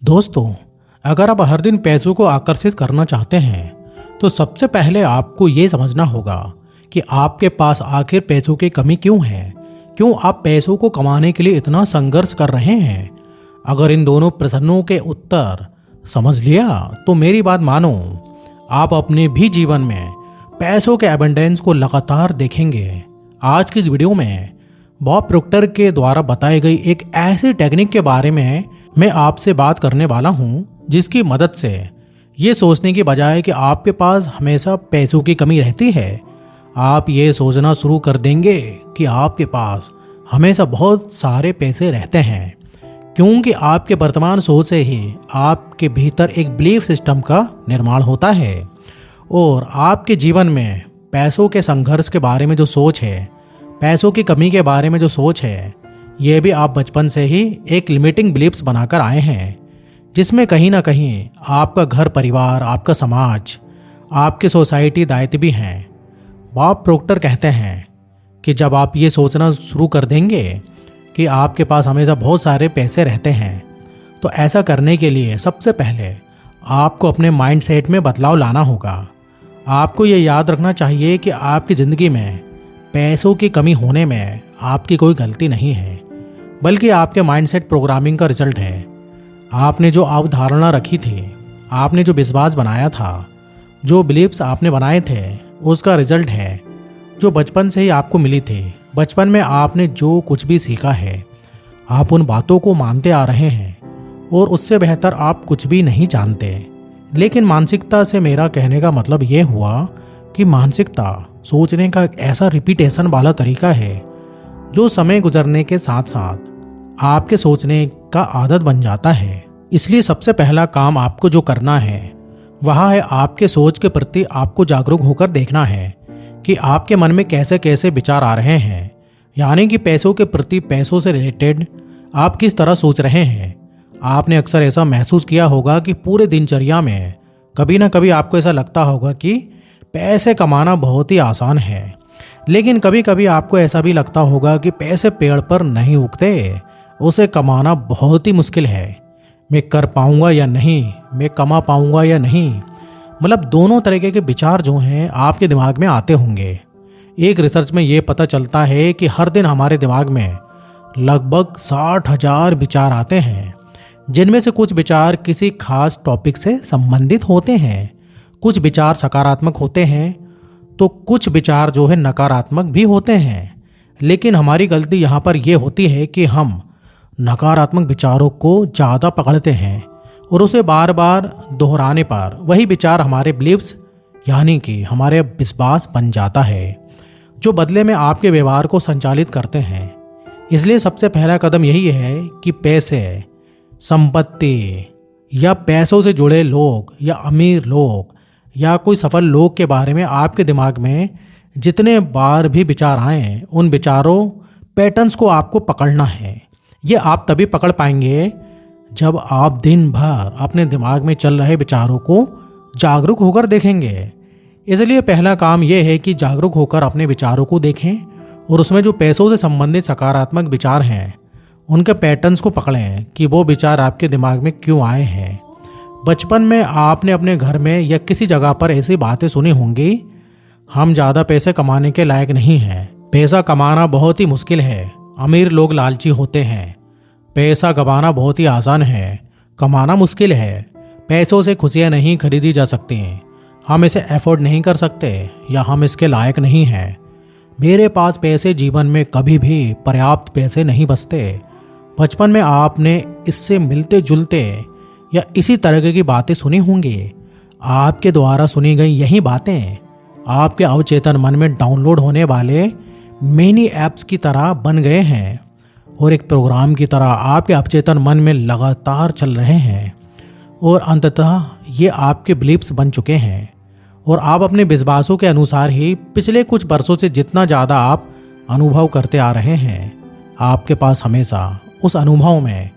दोस्तों, अगर आप हर दिन पैसों को आकर्षित करना चाहते हैं तो सबसे पहले आपको ये समझना होगा कि आपके पास आखिर पैसों की कमी क्यों है। क्यों आप पैसों को कमाने के लिए इतना संघर्ष कर रहे हैं। अगर इन दोनों प्रश्नों के उत्तर समझ लिया तो मेरी बात मानो, आप अपने भी जीवन में पैसों के एबंडेंस को लगातार देखेंगे। आज की इस वीडियो में बॉब प्रोक्टर के द्वारा बताई गई एक ऐसी टेक्निक के बारे में मैं आपसे बात करने वाला हूं, जिसकी मदद से ये सोचने की बजाय कि आपके पास हमेशा पैसों की कमी रहती है, आप ये सोचना शुरू कर देंगे कि आपके पास हमेशा बहुत सारे पैसे रहते हैं। क्योंकि आपके वर्तमान सोच से ही आपके भीतर एक बिलीफ सिस्टम का निर्माण होता है और आपके जीवन में पैसों के संघर्ष के बारे में जो सोच है, पैसों की कमी के बारे में जो सोच है, ये भी आप बचपन से ही एक लिमिटिंग बिलीफ्स बनाकर आए हैं, जिसमें कहीं ना कहीं आपका घर परिवार, आपका समाज, आपकी सोसाइटी दायित्व भी हैं। बॉब प्रोक्टर कहते हैं कि जब आप ये सोचना शुरू कर देंगे कि आपके पास हमेशा बहुत सारे पैसे रहते हैं, तो ऐसा करने के लिए सबसे पहले आपको अपने माइंडसेट में बदलाव लाना होगा। आपको ये याद रखना चाहिए कि आपकी ज़िंदगी में पैसों की कमी होने में आपकी कोई गलती नहीं है, बल्कि आपके माइंडसेट प्रोग्रामिंग का रिजल्ट है। आपने जो अवधारणा रखी थी, आपने जो विश्वास बनाया था, जो बिलीफ्स आपने बनाए थे, उसका रिजल्ट है जो बचपन से ही आपको मिली थी। बचपन में आपने जो कुछ भी सीखा है, आप उन बातों को मानते आ रहे हैं और उससे बेहतर आप कुछ भी नहीं जानते। लेकिन मानसिकता से मेरा कहने का मतलब ये हुआ कि मानसिकता सोचने का एक ऐसा रिपीटेशन वाला तरीका है जो समय गुजरने के साथ साथ आपके सोचने का आदत बन जाता है। इसलिए सबसे पहला काम आपको जो करना है वह है आपके सोच के प्रति आपको जागरूक होकर देखना है कि आपके मन में कैसे कैसे विचार आ रहे हैं, यानी कि पैसों के प्रति, पैसों से रिलेटेड आप किस तरह सोच रहे हैं। आपने अक्सर ऐसा महसूस किया होगा कि पूरे दिनचर्या में कभी ना कभी आपको ऐसा लगता होगा कि पैसे कमाना बहुत ही आसान है, लेकिन कभी कभी आपको ऐसा भी लगता होगा कि पैसे पेड़ पर नहीं उगते, उसे कमाना बहुत ही मुश्किल है। मैं कर पाऊंगा या नहीं, मैं कमा पाऊंगा या नहीं, मतलब दोनों तरीके के विचार जो हैं आपके दिमाग में आते होंगे। एक रिसर्च में ये पता चलता है कि हर दिन हमारे दिमाग में लगभग 60,000 विचार आते हैं, जिनमें से कुछ विचार किसी खास टॉपिक से संबंधित होते हैं, कुछ विचार सकारात्मक होते हैं तो कुछ विचार जो है नकारात्मक भी होते हैं। लेकिन हमारी गलती यहाँ पर यह होती है कि हम नकारात्मक विचारों को ज़्यादा पकड़ते हैं और उसे बार बार दोहराने पर वही विचार हमारे बिलीव्स यानी कि हमारे विश्वास बन जाता है, जो बदले में आपके व्यवहार को संचालित करते हैं। इसलिए सबसे पहला कदम यही है कि पैसे, संपत्ति या पैसों से जुड़े लोग या अमीर लोग या कोई सफल लोग के बारे में आपके दिमाग में जितने बार भी विचार आए, उन विचारों पैटर्न्स को आपको पकड़ना है। ये आप तभी पकड़ पाएंगे जब आप दिन भर अपने दिमाग में चल रहे विचारों को जागरूक होकर देखेंगे। इसलिए पहला काम यह है कि जागरूक होकर अपने विचारों को देखें और उसमें जो पैसों से संबंधित सकारात्मक विचार हैं, उनके पैटर्न्स को पकड़ें कि वो विचार आपके दिमाग में क्यों आए हैं। बचपन में आपने अपने घर में या किसी जगह पर ऐसी बातें सुनी होंगी, हम ज़्यादा पैसे कमाने के लायक नहीं हैं, पैसा कमाना बहुत ही मुश्किल है, अमीर लोग लालची होते हैं, पैसा कमाना बहुत ही आसान है, कमाना मुश्किल है, पैसों से खुशियाँ नहीं खरीदी जा सकती, हम इसे अफोर्ड नहीं कर सकते या हम इसके लायक नहीं हैं, मेरे पास पैसे जीवन में कभी भी पर्याप्त पैसे नहीं बचते। बचपन में आपने इससे मिलते जुलते या इसी तरह की बातें सुनी होंगी। आपके द्वारा सुनी गई यही बातें आपके अवचेतन मन में डाउनलोड होने वाले मिनी ऐप्स की तरह बन गए हैं और एक प्रोग्राम की तरह आपके अवचेतन मन में लगातार चल रहे हैं और अंततः ये आपके बिलीफ्स बन चुके हैं और आप अपने विश्वासों के अनुसार ही पिछले कुछ वर्षों से जितना ज़्यादा आप अनुभव करते आ रहे हैं, आपके पास हमेशा उस अनुभव में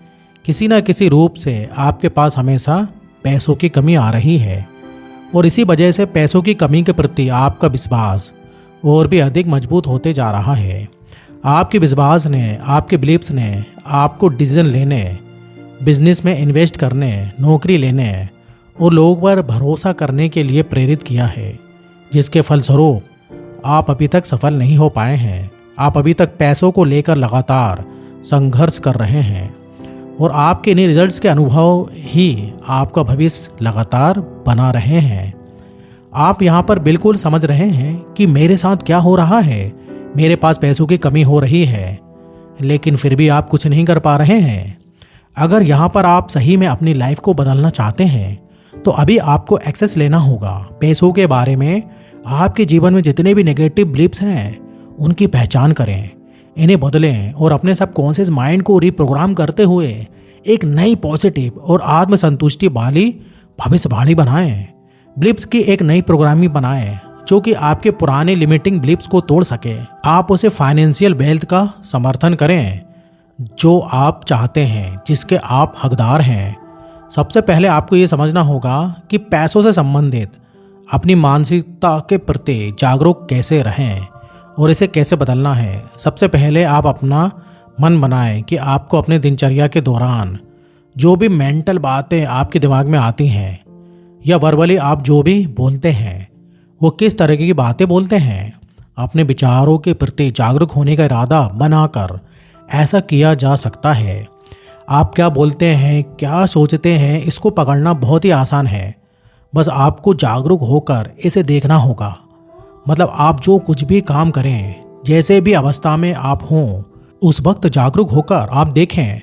किसी न किसी रूप से आपके पास हमेशा पैसों की कमी आ रही है और इसी वजह से पैसों की कमी के प्रति आपका विश्वास और भी अधिक मजबूत होते जा रहा है। आपके विश्वास ने, आपके बिलीफ्स ने आपको डिसीजन लेने बिजनेस में इन्वेस्ट करने, नौकरी लेने और लोगों पर भरोसा करने के लिए प्रेरित किया है, जिसके फलस्वरूप आप अभी तक सफल नहीं हो पाए हैं। आप अभी तक पैसों को लेकर लगातार संघर्ष कर रहे हैं और आपके इन रिजल्ट्स के अनुभव ही आपका भविष्य लगातार बना रहे हैं। आप यहाँ पर बिल्कुल समझ रहे हैं कि मेरे साथ क्या हो रहा है, मेरे पास पैसों की कमी हो रही है, लेकिन फिर भी आप कुछ नहीं कर पा रहे हैं। अगर यहाँ पर आप सही में अपनी लाइफ को बदलना चाहते हैं तो अभी आपको एक्सेस लेना होगा। पैसों के बारे में आपके जीवन में जितने भी नेगेटिव बिलीफ्स हैं उनकी पहचान करें, इन्हें बदलें और अपने सबकॉन्शियस माइंड को रिप्रोग्राम करते हुए एक नई पॉजिटिव और आत्मसंतुष्टि वाली भविष्यवाणी बनाएं। बिलीफ्स की एक नई प्रोग्रामिंग बनाएं जो कि आपके पुराने लिमिटिंग बिलीफ्स को तोड़ सके। आप उसे फाइनेंशियल वेल्थ का समर्थन करें जो आप चाहते हैं, जिसके आप हकदार हैं। सबसे पहले आपको ये समझना होगा कि पैसों से संबंधित अपनी मानसिकता के प्रति जागरूक कैसे रहें और इसे कैसे बदलना है। सबसे पहले आप अपना मन बनाएं कि आपको अपने दिनचर्या के दौरान जो भी मेंटल बातें आपके दिमाग में आती हैं या वर्बली आप जो भी बोलते हैं वो किस तरह की बातें बोलते हैं। अपने विचारों के प्रति जागरूक होने का इरादा बनाकर ऐसा किया जा सकता है। आप क्या बोलते हैं, क्या सोचते हैं, इसको पकड़ना बहुत ही आसान है। बस आपको जागरूक होकर इसे देखना होगा। मतलब आप जो कुछ भी काम करें, जैसे भी अवस्था में आप हों, उस वक्त जागरूक होकर आप देखें।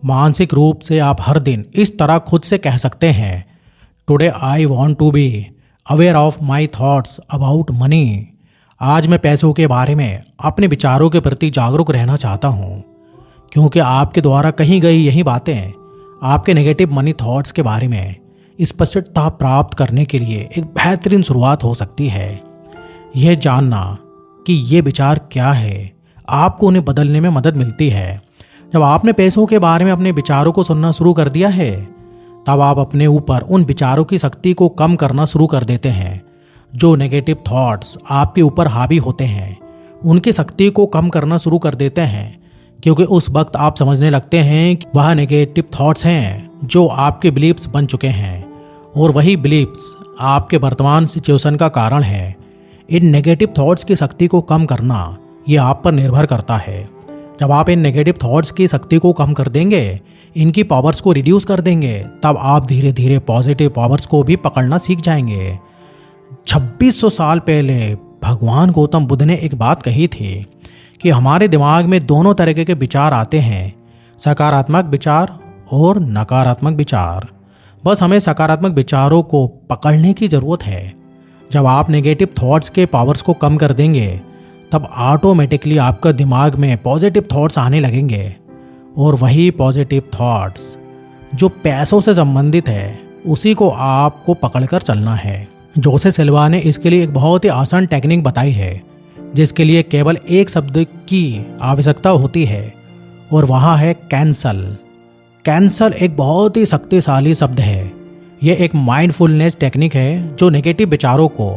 मानसिक रूप से आप हर दिन इस तरह खुद से कह सकते हैं, today I want to be aware of my thoughts about money. आज मैं पैसों के बारे में अपने विचारों के प्रति जागरूक रहना चाहता हूँ, क्योंकि आपके द्वारा कही गई यही बातें आपके नेगेटिव मनी थॉट्स के बारे में स्पष्टता प्राप्त करने के लिए एक बेहतरीन शुरुआत हो सकती है। यह जानना कि ये विचार क्या है आपको उन्हें बदलने में मदद मिलती है। जब आपने पैसों के बारे में अपने विचारों को सुनना शुरू कर दिया है, तब आप अपने ऊपर उन विचारों की शक्ति को कम करना शुरू कर देते हैं। जो नेगेटिव थॉट्स आपके ऊपर हावी होते हैं उनकी शक्ति को कम करना शुरू कर देते हैं, क्योंकि उस वक्त आप समझने लगते हैं कि वह नेगेटिव थॉट्स हैं जो आपके बिलीफ्स बन चुके हैं और वही बिलीफ्स आपके वर्तमान सिचुएशन का कारण है। इन नेगेटिव थॉट्स की शक्ति को कम करना ये आप पर निर्भर करता है। जब आप इन नेगेटिव थॉट्स की शक्ति को कम कर देंगे, इनकी पावर्स को रिड्यूस कर देंगे, तब आप धीरे धीरे पॉजिटिव पावर्स को भी पकड़ना सीख जाएंगे। 2600 साल पहले भगवान गौतम बुद्ध ने एक बात कही थी कि हमारे दिमाग में दोनों तरह के विचार आते हैं, सकारात्मक विचार और नकारात्मक विचार। बस हमें सकारात्मक विचारों को पकड़ने की ज़रूरत है। जब आप नेगेटिव थॉट्स के पावर्स को कम कर देंगे, तब ऑटोमेटिकली आपका दिमाग में पॉजिटिव थॉट्स आने लगेंगे और वही पॉजिटिव थॉट्स जो पैसों से संबंधित है उसी को आपको पकड़कर चलना है। जोसेफ सिल्वा ने इसके लिए एक बहुत ही आसान टेक्निक बताई है, जिसके लिए केवल एक शब्द की आवश्यकता होती है और वहाँ है कैंसल। कैंसल एक बहुत ही शक्तिशाली शब्द है। यह एक माइंडफुलनेस टेक्निक है जो नेगेटिव विचारों को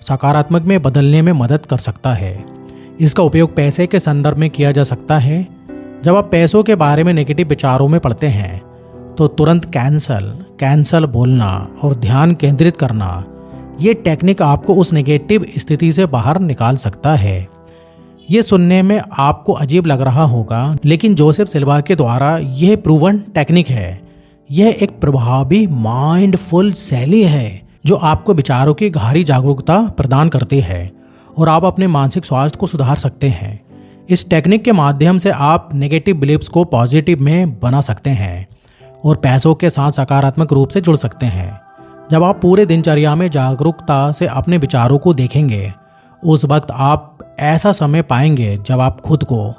सकारात्मक में बदलने में मदद कर सकता है। इसका उपयोग पैसे के संदर्भ में किया जा सकता है। जब आप पैसों के बारे में नेगेटिव विचारों में पड़ते हैं तो तुरंत कैंसल बोलना और ध्यान केंद्रित करना, ये टेक्निक आपको उस नेगेटिव स्थिति से बाहर निकाल सकता है। ये सुनने में आपको अजीब लग रहा होगा, लेकिन जोसेफ सिल्वा के द्वारा यह प्रूवन टेक्निक है। यह एक प्रभावी माइंडफुल शैली है जो आपको विचारों की गहरी जागरूकता प्रदान करती है और आप अपने मानसिक स्वास्थ्य को सुधार सकते हैं। इस टेक्निक के माध्यम से आप नेगेटिव बिलीफ्स को पॉजिटिव में बना सकते हैं और पैसों के साथ सकारात्मक रूप से जुड़ सकते हैं। जब आप पूरे दिनचर्या में जागरूकता से अपने विचारों को देखेंगे, उस वक्त आप ऐसा समय पाएंगे जब आप खुद को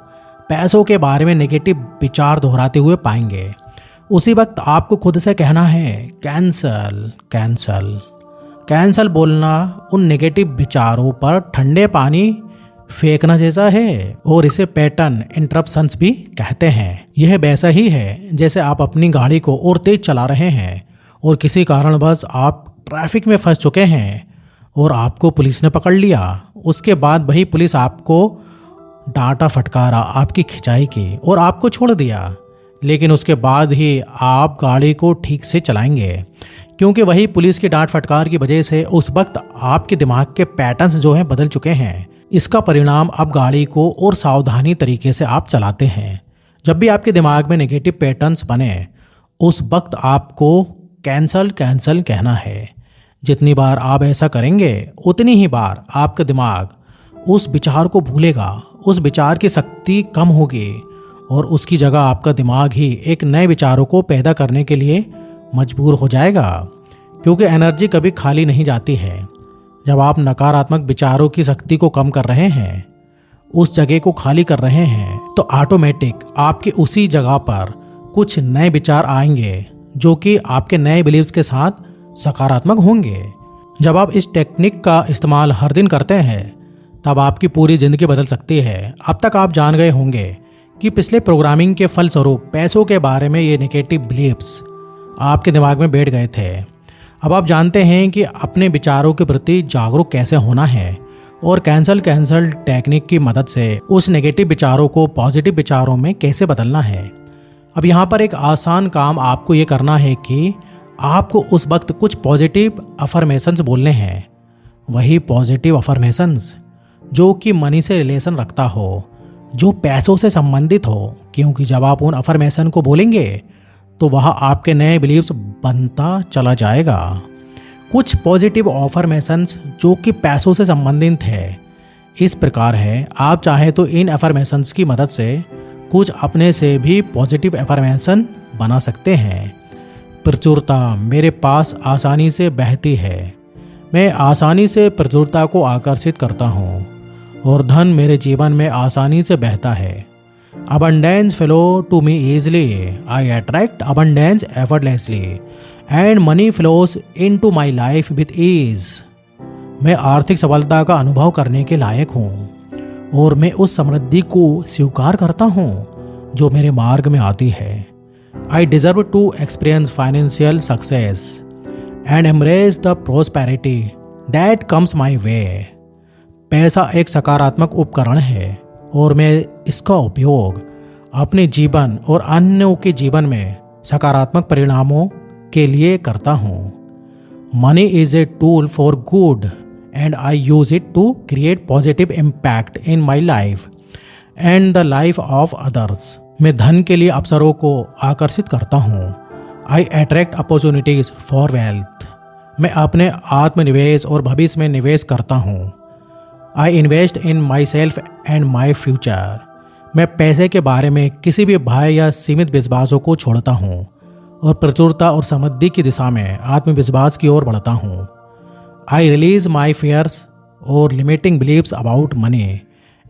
पैसों के बारे में नेगेटिव विचार दोहराते हुए पाएंगे। उसी वक्त आपको खुद से कहना है कैंसल बोलना उन नेगेटिव विचारों पर ठंडे पानी फेंकना जैसा है और इसे पैटर्न इंटरप्शंस भी कहते हैं। यह वैसा ही है जैसे आप अपनी गाड़ी को और तेज चला रहे हैं और किसी कारणवश आप ट्रैफिक में फंस चुके हैं और आपको पुलिस ने पकड़ लिया। उसके बाद वही पुलिस आपको डांटा फटकारा, आपकी खिंचाई की और आपको छोड़ दिया। लेकिन उसके बाद ही आप गाड़ी को ठीक से चलाएंगे, क्योंकि वही पुलिस की डांट फटकार की वजह से उस वक्त आपके दिमाग के पैटर्न्स जो हैं बदल चुके हैं। इसका परिणाम अब गाड़ी को और सावधानी तरीके से आप चलाते हैं। जब भी आपके दिमाग में नेगेटिव पैटर्न्स बने, उस वक्त आपको कैंसल कैंसल कहना है। जितनी बार आप ऐसा करेंगे उतनी ही बार आपका दिमाग उस विचार को भूलेगा, उस विचार की शक्ति कम होगी और उसकी जगह आपका दिमाग ही एक नए विचारों को पैदा करने के लिए मजबूर हो जाएगा, क्योंकि एनर्जी कभी खाली नहीं जाती है। जब आप नकारात्मक विचारों की शक्ति को कम कर रहे हैं, उस जगह को खाली कर रहे हैं, तो ऑटोमेटिक आपके उसी जगह पर कुछ नए विचार आएंगे जो कि आपके नए बिलीव्स के साथ सकारात्मक होंगे। जब आप इस टेक्निक का इस्तेमाल हर दिन करते हैं, तब आपकी पूरी जिंदगी बदल सकती है। अब तक आप जान गए होंगे कि पिछले प्रोग्रामिंग के फलस्वरूप पैसों के बारे में ये नेगेटिव बिलीव्स आपके दिमाग में बैठ गए थे। अब आप जानते हैं कि अपने विचारों के प्रति जागरूक कैसे होना है और कैंसल टेक्निक की मदद से उस नेगेटिव विचारों को पॉजिटिव विचारों में कैसे बदलना है। अब यहाँ पर एक आसान काम आपको ये करना है कि आपको उस वक्त कुछ पॉजिटिव अफर्मेशंस बोलने हैं। वही पॉजिटिव अफर्मेशंस जो कि मनी से रिलेशन रखता हो, जो पैसों से संबंधित हो, क्योंकि जब आप उन अफर्मेशन को बोलेंगे तो वह आपके नए बिलीव्स बनता चला जाएगा। कुछ पॉजिटिव अफर्मेशंस जो कि पैसों से संबंधित है इस प्रकार है। आप चाहें तो इन अफर्मेशंस की मदद से कुछ अपने से भी पॉजिटिव अफर्मेशन बना सकते हैं। प्रचुरता मेरे पास आसानी से बहती है, मैं आसानी से प्रचुरता को आकर्षित करता हूँ और धन मेरे जीवन में आसानी से बहता है। Abundance flow to me easily. I attract abundance effortlessly and money flows into my life with ease. मैं आर्थिक सफलता का अनुभव करने के लायक हूँ और मैं उस समृद्धि को स्वीकार करता हूँ जो मेरे मार्ग में आती है। I deserve to experience financial success and embrace the prosperity that comes my way. पैसा एक सकारात्मक उपकरण है और मैं इसका उपयोग अपने जीवन और अन्यों के जीवन में सकारात्मक परिणामों के लिए करता हूँ। Money is a tool for good and I use it to create positive impact in my life and the life of others. मैं धन के लिए अवसरों को आकर्षित करता हूँ। I attract opportunities for wealth. मैं अपने आत्मनिवेश और भविष्य में निवेश करता हूँ। I invest in my self and my future. मैं पैसे के बारे में किसी भी भय या सीमित विश्वासों को छोड़ता हूँ और प्रचुरता और समृद्धि की दिशा में आत्मविश्वास की ओर बढ़ता हूँ। आई रिलीज माई फियर्स और limiting beliefs about money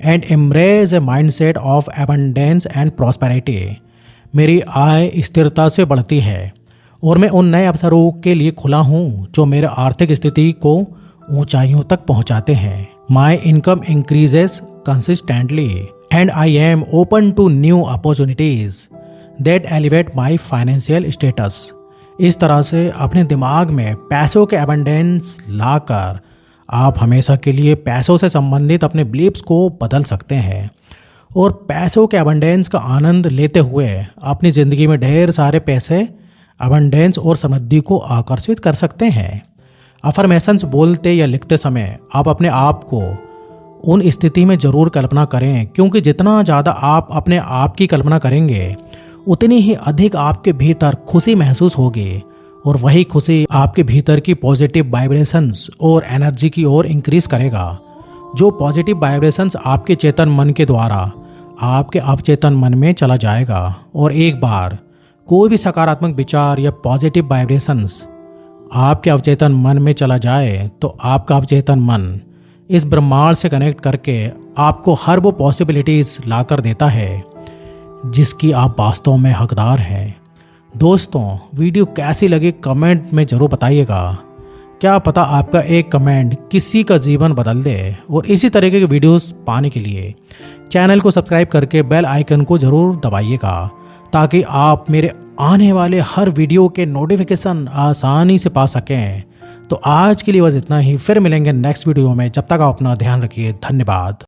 and embrace a mindset of abundance and prosperity. मेरी आय स्थिरता से बढ़ती है और मैं उन नए अवसरों के लिए खुला हूँ जो मेरे आर्थिक स्थिति को ऊंचाइयों तक पहुँचाते हैं। My income increases consistently and I am open to new opportunities that elevate my financial status. इस तरह से अपने दिमाग में पैसों के एबंडेंस लाकर आप हमेशा के लिए पैसों से संबंधित अपने बिलीव्स को बदल सकते हैं और पैसों के एबंडेंस का आनंद लेते हुए अपनी ज़िंदगी में ढेर सारे पैसे, एबंडेंस और समृद्धि को आकर्षित कर सकते हैं। अफर्मेशंस बोलते या लिखते समय आप अपने आप को उन स्थिति में ज़रूर कल्पना करें, क्योंकि जितना ज़्यादा आप अपने आप की कल्पना करेंगे उतनी ही अधिक आपके भीतर खुशी महसूस होगी और वही खुशी आपके भीतर की पॉजिटिव वाइब्रेशंस और एनर्जी की ओर इंक्रीज करेगा। जो पॉजिटिव वाइब्रेशंस आपके चेतन मन के द्वारा आपके अवचेतन मन में चला जाएगा और एक बार कोई भी सकारात्मक विचार या पॉजिटिव वाइब्रेशंस आपके अवचेतन मन में चला जाए तो आपका अवचेतन मन इस ब्रह्मांड से कनेक्ट करके आपको हर वो पॉसिबिलिटीज़ ला कर देता है जिसकी आप वास्तव में हकदार हैं। दोस्तों, वीडियो कैसी लगी कमेंट में ज़रूर बताइएगा। क्या पता आपका एक कमेंट किसी का जीवन बदल दे। और इसी तरीके के वीडियोस पाने के लिए चैनल को सब्सक्राइब करके बेल आइकन को ज़रूर दबाइएगा ताकि आप मेरे आने वाले हर वीडियो के नोटिफिकेशन आसानी से पा सकें। तो आज के लिए बस इतना ही, फिर मिलेंगे नेक्स्ट वीडियो में। जब तक आप अपना ध्यान रखिए। धन्यवाद।